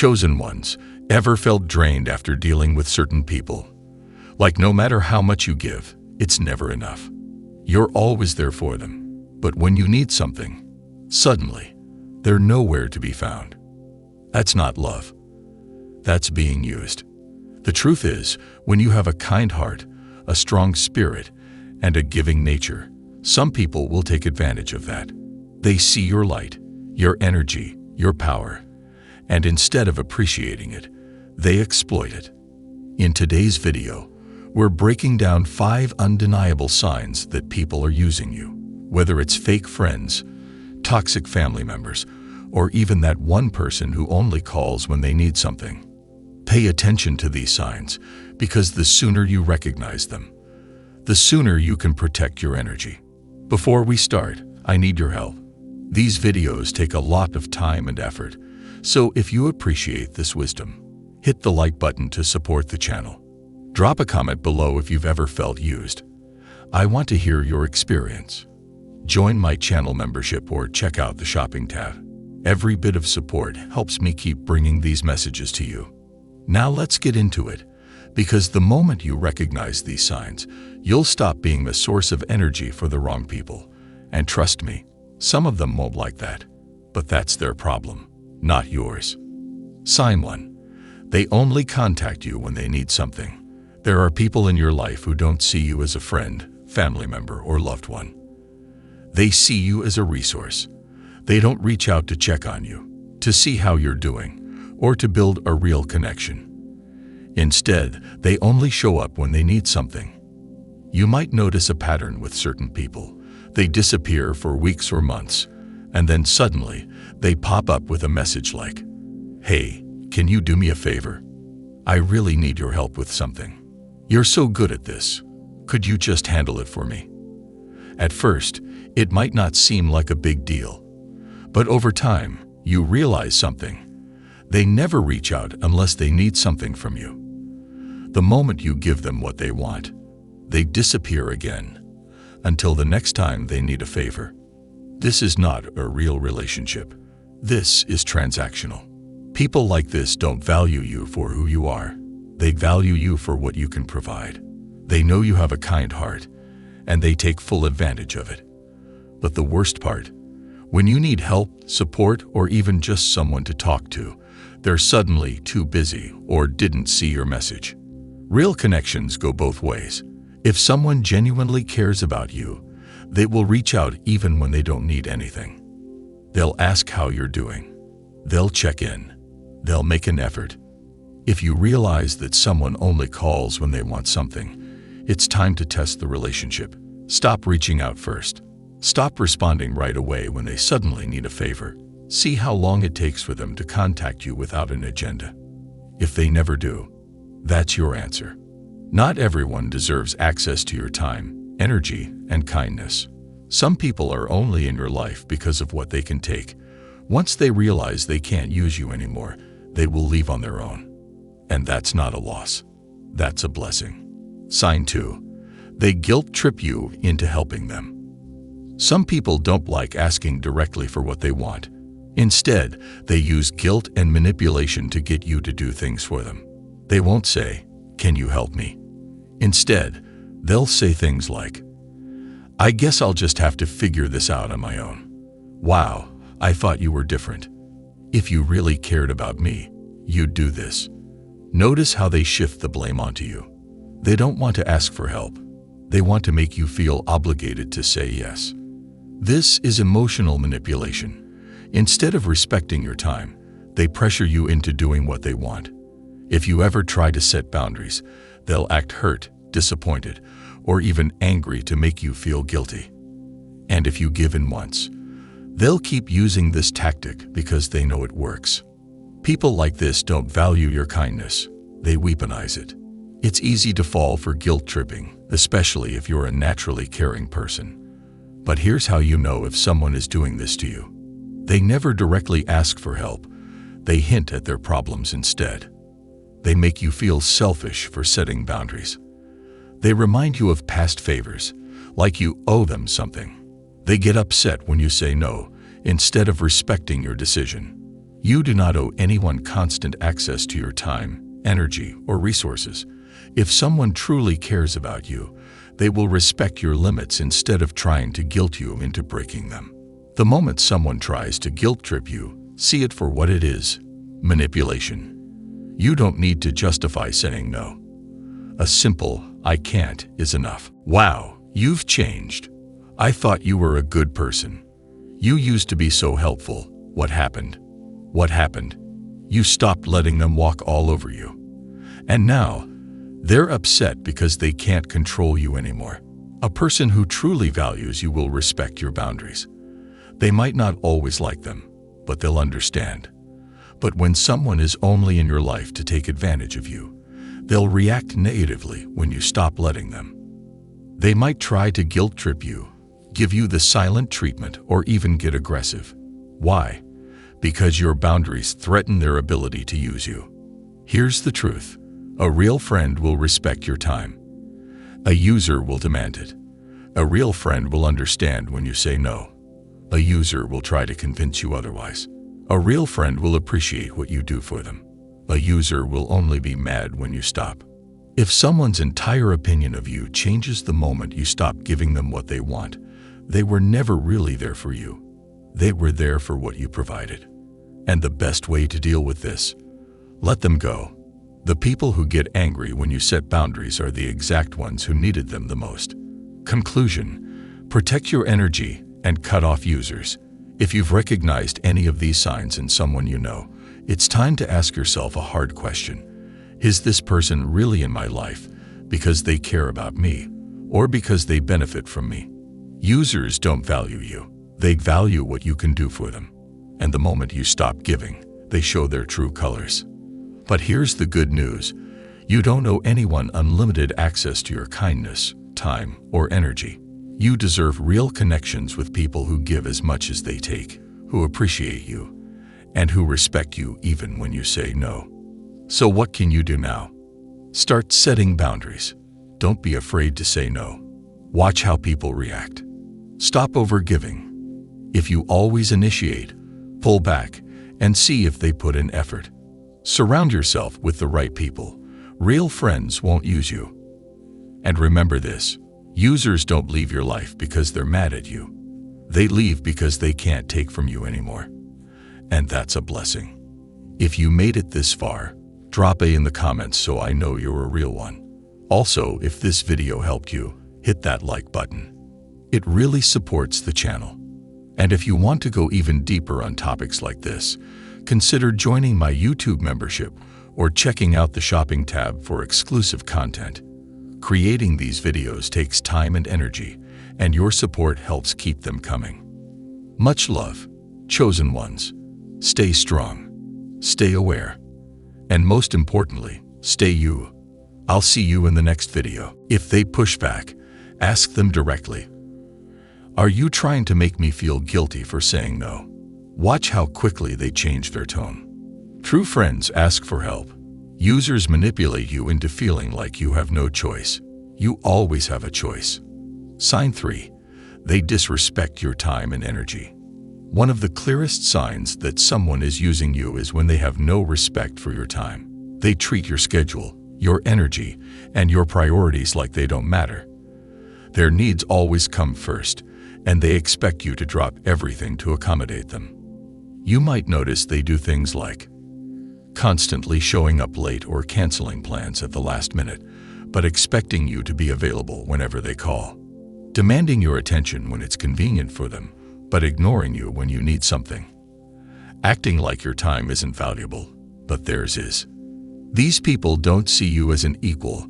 Chosen ones, ever felt drained after dealing with certain people? Like no matter how much you give, it's never enough. You're always there for them, but when you need something, suddenly, they're nowhere to be found. That's not love. That's being used. The truth is, when you have a kind heart, a strong spirit, and a giving nature, some people will take advantage of that. They see your light, your energy, your power, and instead of appreciating it, they exploit it. In today's video, we're breaking down 5 undeniable signs that people are using you, whether it's fake friends, toxic family members, or even that one person who only calls when they need something. Pay attention to these signs, because the sooner you recognize them, the sooner you can protect your energy. Before we start, I need your help. These videos take a lot of time and effort, so if you appreciate this wisdom, hit the like button to support the channel. Drop a comment below if you've ever felt used. I want to hear your experience. Join my channel membership or check out the shopping tab. Every bit of support helps me keep bringing these messages to you. Now let's get into it, because the moment you recognize these signs, you'll stop being the source of energy for the wrong people. And trust me, some of them won't like that, but that's their problem, not yours. Sign 1. They only contact you when they need something. There are people in your life who don't see you as a friend, family member, or loved one. They see you as a resource. They don't reach out to check on you, to see how you're doing, or to build a real connection. Instead, they only show up when they need something. You might notice a pattern with certain people. They disappear for weeks or months, and then suddenly, they pop up with a message like, "Hey, can you do me a favor? I really need your help with something. You're so good at this. Could you just handle it for me?" At first, it might not seem like a big deal, but over time, you realize something. They never reach out unless they need something from you. The moment you give them what they want, they disappear again, until the next time they need a favor. This is not a real relationship. This is transactional. People like this don't value you for who you are. They value you for what you can provide. They know you have a kind heart, and they take full advantage of it. But the worst part, when you need help, support, or even just someone to talk to, they're suddenly too busy or didn't see your message. Real connections go both ways. If someone genuinely cares about you, they will reach out even when they don't need anything. They'll ask how you're doing. They'll check in. They'll make an effort. If you realize that someone only calls when they want something, it's time to test the relationship. Stop reaching out first. Stop responding right away when they suddenly need a favor. See how long it takes for them to contact you without an agenda. If they never do, that's your answer. Not everyone deserves access to your time, energy, and kindness. Some people are only in your life because of what they can take. Once they realize they can't use you anymore, they will leave on their own. And that's not a loss. That's a blessing. Sign 2. They guilt trip you into helping them. Some people don't like asking directly for what they want. Instead, they use guilt and manipulation to get you to do things for them. They won't say, "Can you help me?" Instead, they'll say things like, "I guess I'll just have to figure this out on my own. Wow, I thought you were different. If you really cared about me, you'd do this." Notice how they shift the blame onto you. They don't want to ask for help. They want to make you feel obligated to say yes. This is emotional manipulation. Instead of respecting your time, they pressure you into doing what they want. If you ever try to set boundaries, they'll act hurt, disappointed, or even angry to make you feel guilty. And if you give in once, they'll keep using this tactic because they know it works. People like this don't value your kindness. They weaponize it. It's easy to fall for guilt tripping, especially if you're a naturally caring person. But here's how you know if someone is doing this to you. They never directly ask for help. They hint at their problems instead. They make you feel selfish for setting boundaries. They remind you of past favors, like you owe them something. They get upset when you say no, instead of respecting your decision. You do not owe anyone constant access to your time, energy, or resources. If someone truly cares about you, they will respect your limits instead of trying to guilt you into breaking them. The moment someone tries to guilt trip you, see it for what it is: manipulation. You don't need to justify saying no. A simple "I can't" is enough. Wow, you've changed. I thought you were a good person. You used to be so helpful. What happened? What happened? You stopped letting them walk all over you. And now, they're upset because they can't control you anymore. A person who truly values you will respect your boundaries. They might not always like them, but they'll understand. But when someone is only in your life to take advantage of you, they'll react negatively when you stop letting them. They might try to guilt trip you, give you the silent treatment, or even get aggressive. Why? Because your boundaries threaten their ability to use you. Here's the truth: a real friend will respect your time. A user will demand it. A real friend will understand when you say no. A user will try to convince you otherwise. A real friend will appreciate what you do for them. A user will only be mad when you stop. If someone's entire opinion of you changes the moment you stop giving them what they want, they were never really there for you. They were there for what you provided. And the best way to deal with this: let them go. The people who get angry when you set boundaries are the exact ones who needed them the most. Conclusion: protect your energy and cut off users. If you've recognized any of these signs in someone you know, it's time to ask yourself a hard question. Is this person really in my life because they care about me, or because they benefit from me? Users don't value you. They value what you can do for them. And the moment you stop giving, they show their true colors. But here's the good news: you don't owe anyone unlimited access to your kindness, time, or energy. You deserve real connections with people who give as much as they take, who appreciate you, and who respect you even when you say no. So what can you do now? Start setting boundaries. Don't be afraid to say no. Watch how people react. Stop overgiving. If you always initiate, pull back and see if they put in effort. Surround yourself with the right people. Real friends won't use you. And remember this: users don't leave your life because they're mad at you. They leave because they can't take from you anymore. And that's a blessing. If you made it this far, drop A in the comments so I know you're a real one. Also, if this video helped you, hit that like button. It really supports the channel. And if you want to go even deeper on topics like this, consider joining my YouTube membership or checking out the shopping tab for exclusive content. Creating these videos takes time and energy, and your support helps keep them coming. Much love, chosen ones. Stay strong, stay aware, and most importantly, stay you. I'll see you in the next video. If they push back, ask them directly: are you trying to make me feel guilty for saying no? Watch how quickly they change their tone. True friends ask for help. Users manipulate you into feeling like you have no choice. You always have a choice. Sign 3. They disrespect your time and energy. One of the clearest signs that someone is using you is when they have no respect for your time. They treat your schedule, your energy, and your priorities like they don't matter. Their needs always come first, and they expect you to drop everything to accommodate them. You might notice they do things like constantly showing up late or canceling plans at the last minute, but expecting you to be available whenever they call. Demanding your attention when it's convenient for them, but ignoring you when you need something. Acting like your time isn't valuable, but theirs is. These people don't see you as an equal.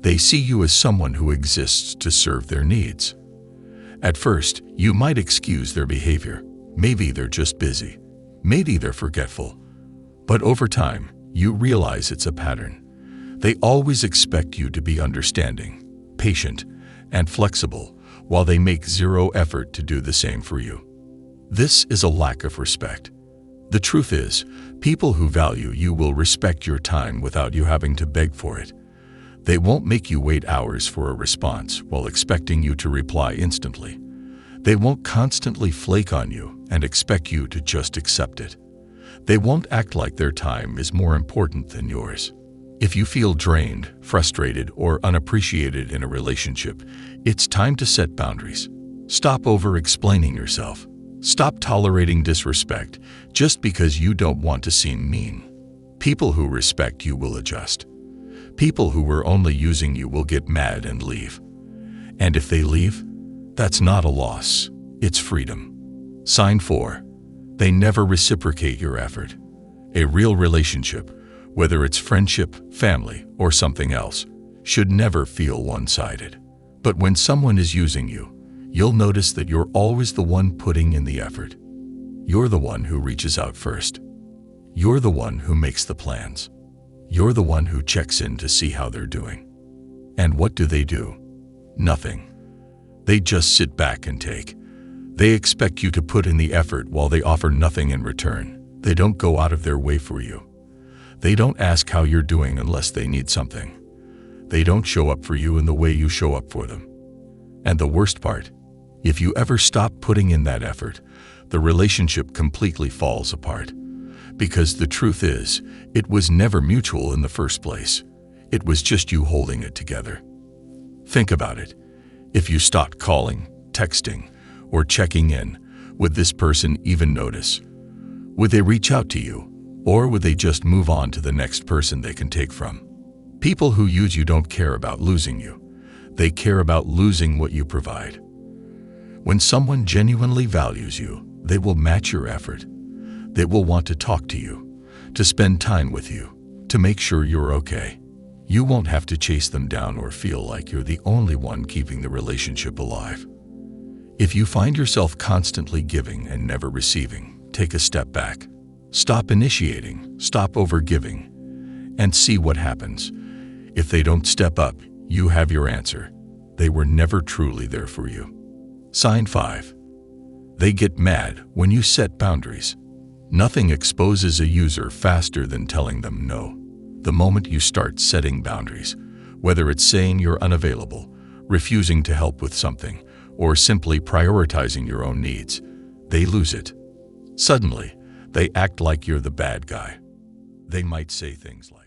They see you as someone who exists to serve their needs. At first, you might excuse their behavior. Maybe they're just busy. Maybe they're forgetful. But over time, you realize it's a pattern. They always expect you to be understanding, patient, and flexible, while they make zero effort to do the same for you. This is a lack of respect. The truth is, people who value you will respect your time without you having to beg for it. They won't make you wait hours for a response while expecting you to reply instantly. They won't constantly flake on you and expect you to just accept it. They won't act like their time is more important than yours. If you feel drained, frustrated, or unappreciated in a relationship, it's time to set boundaries. Stop over-explaining yourself. Stop tolerating disrespect just because you don't want to seem mean. People who respect you will adjust. People who were only using you will get mad and leave. And if they leave, that's not a loss, it's freedom. Sign 4. They never reciprocate your effort. A real relationship, whether it's friendship, family, or something else, should never feel one-sided. But when someone is using you, you'll notice that you're always the one putting in the effort. You're the one who reaches out first. You're the one who makes the plans. You're the one who checks in to see how they're doing. And what do? Nothing. They just sit back and take. They expect you to put in the effort while they offer nothing in return. They don't go out of their way for you. They don't ask how you're doing unless they need something. They don't show up for you in the way you show up for them. And the worst part, if you ever stop putting in that effort, the relationship completely falls apart. Because the truth is, it was never mutual in the first place. It was just you holding it together. Think about it. If you stopped calling, texting, or checking in, would this person even notice? Would they reach out to you? Or would they just move on to the next person they can take from? People who use you don't care about losing you. They care about losing what you provide. When someone genuinely values you, they will match your effort. They will want to talk to you, to spend time with you, to make sure you're okay. You won't have to chase them down or feel like you're the only one keeping the relationship alive. If you find yourself constantly giving and never receiving, take a step back. Stop initiating, stop overgiving, and see what happens. If they don't step up, you have your answer. They were never truly there for you. Sign 5. They get mad when you set boundaries. Nothing exposes a user faster than telling them no. The moment you start setting boundaries, whether it's saying you're unavailable, refusing to help with something, or simply prioritizing your own needs, they lose it. Suddenly, they act like you're the bad guy. They might say things like,